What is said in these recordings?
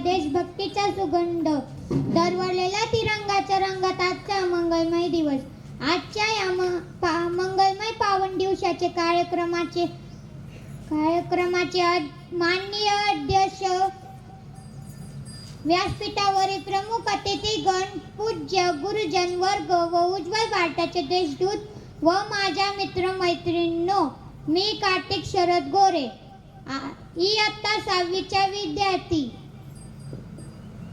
देशभक्तीचा सुगंध दरवळलेला तिरंगाच्या रंगात आजचा मंगलमय दिवस. आजच्या या मंगलमय पावन दिवसाचे कार्यक्रमाचे माननीय अध्यक्ष, व्यासपीठावरील प्रमुख अतिथीगण, पूज्य गुरुजन वर्ग व उज्ज्वल भारताचे देशदूत व माझ्या मित्रमैत्रिणींनो, मी कार्तिक शरद गोरे, इयत्ता 6वीचा विद्यार्थी,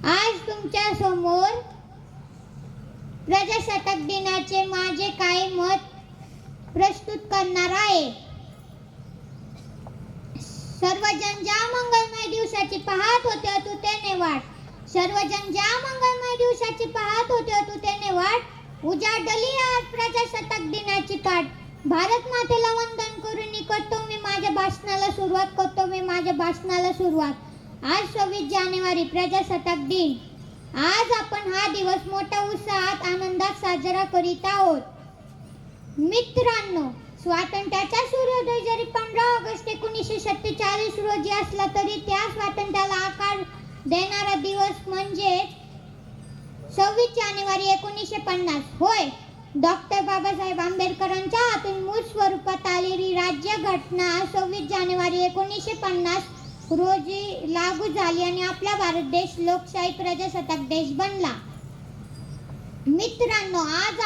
आज तुमच्या समोर प्रजासत्ताक दिनाचे माझे काही मत प्रस्तुत करणार आहे. सर्वजण ज्या मंगलमय दिवसाची पाहत होते अतुतेने वाट, सर्वजण ज्या मंगलमय दिवसाची पाहत होते अतुतेने वाट, उजाडली आज प्रजासत्ताक दिनाची पाठ. भारत मातेला वंदन करून करतो मी माझ्या भाषणाला सुरुवात. आज 26 जानेवारी प्रजासत्ताक दिन. आज आपण हा दिवस मोठ्या उत्साहात आनंदात साजरा करीत आहोत. मित्रांनो, स्वातंत्र्याचा सूर्योदय जरी 15 ऑगस्ट 1947 रोजी असला तरी त्या स्वातंत्र्याला आकार देणारा दिवस म्हणजे 26 जानेवारी 1950 होय. डॉक्टर बाबासाहेब आंबेडकरांच्या हातून मूळ स्वरूपात आलेली राज्यघटना 26 जानेवारी 1950 रोजी लागू झाली आणि आपला भारत देश लोकशाही प्रजासत्ताक देश बनला. मित्रांनो, आज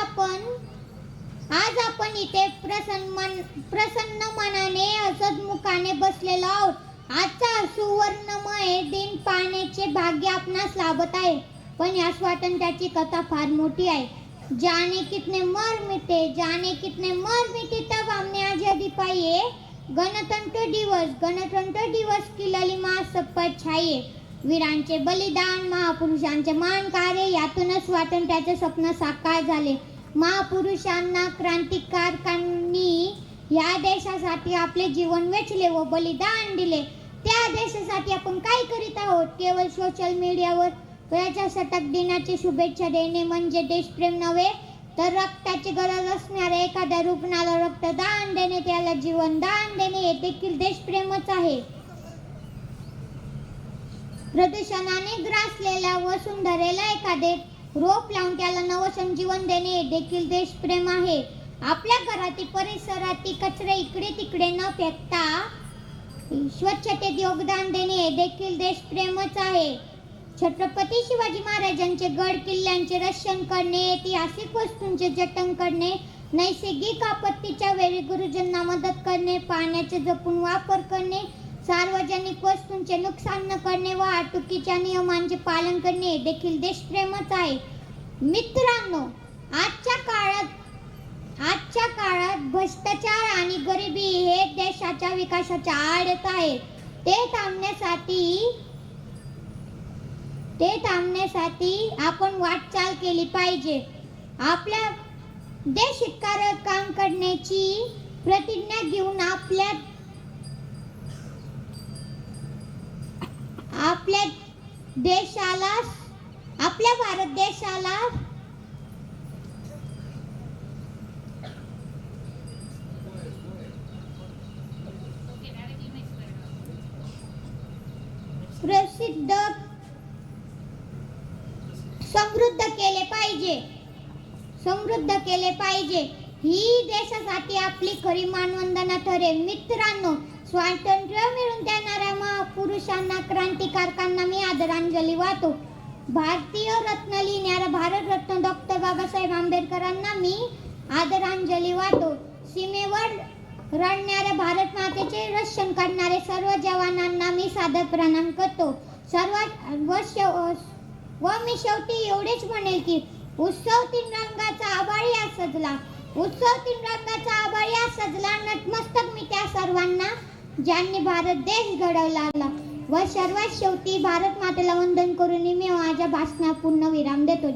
आपण इथे प्रसन्न मनाने हसतमुखाने बसलेलो आहोत. आजचा सुवर्णमय दिन पाहण्याचे भाग्य आपणास लाभत आहे. पण या स्वातंत्र्याची कथा फार मोठी आहे. जाने कितने मर मिटे तब हमने आजादी पाई है. गणतंत्र दिवस की ललिमा सब पर छाई. वीरांचे बलिदान, महापुरुषांचे मान कार्य यातूनच स्वातंत्र्याचे स्वप्न साकार झाले. महापुरुषांना, क्रांतिकारकांनी या देशासाठी आपले जीवन वेचले व बलिदान दिले. त्या देशासाठी आपण काय करीत आहोत? केवळ सोशल मीडियावर प्रजासत्ताक दिनाची शुभेच्छा देणे म्हणजे देशप्रेम नव्हे, तर रक्ताची गरज असणाऱ्या एखाद्या रुग्णाला रक्तदान देणे, त्याला जीवनदान देणे हे देखील देशप्रेमच आहे. प्रदूषणाने ग्रासलेल्या वसुंधरेला एखादे रोप लावून त्याला नवसंजीवन देणे हे देखील देशप्रेम आहे. आपल्या घरातील परिसरातील कचरा इकडे तिकडे न फेकता स्वच्छतेत योगदान देणे हे देखील देशप्रेमच आहे. छत्रपती शिवाजी महाराजांचे गड किल्ल्यांचे रक्षण करणे, ऐतिहासिक वस्तूंचे जतन करणे, नैसर्गिक आपत्तीच्या वेळी गुरुजनांना मदत करणे, पाण्याचे जपून वापर करणे, सार्वजनिक वस्तूंचे नुकसान न करणे, वाहतुकीच्या नियमांचे पालन करणे हे देखील देशप्रेमच आहे. मित्रांनो, आजच्या काळात भ्रष्टाचार आणि गरिबी हे देशाच्या विकासाच्या आड आहेत. ते थांबण्यासाठी आपण वाटचाल केली पाहिजे. आपल्या देशहितकारक काम करण्याची प्रतिज्ञा घेऊन आपल्या भारत देशाला समृद्ध केले पाहिजे. ही देशासाठी आपली खरी मानवंदना ठरेल. मित्रांनो, स्वातंत्र्य मिळवून देणाऱ्या महापुरुषांना, क्रांतिकारकांना मी आदरांजली वाहतो. भारतीय रत्न लिहिणाऱ्या भारतरत्न डॉक्टर बाबासाहेब आंबेडकरांना मी आदरांजली वाहतो. सीमेवर लढणाऱ्या भारत मातेचे रक्षण करणारे सर्व जवानांना मी सादर प्रणाम करतो. मी शेवटी एवढेच म्हणेल की उत्सव तीन रंगाचा आभाळी सजला. नतमस्तक मी त्या सर्वांना ज्यांनी भारत देश घडवला व सर्वात शेवटी भारत मातेला वंदन करून मी माझ्या भाषणात पूर्ण विराम देतो.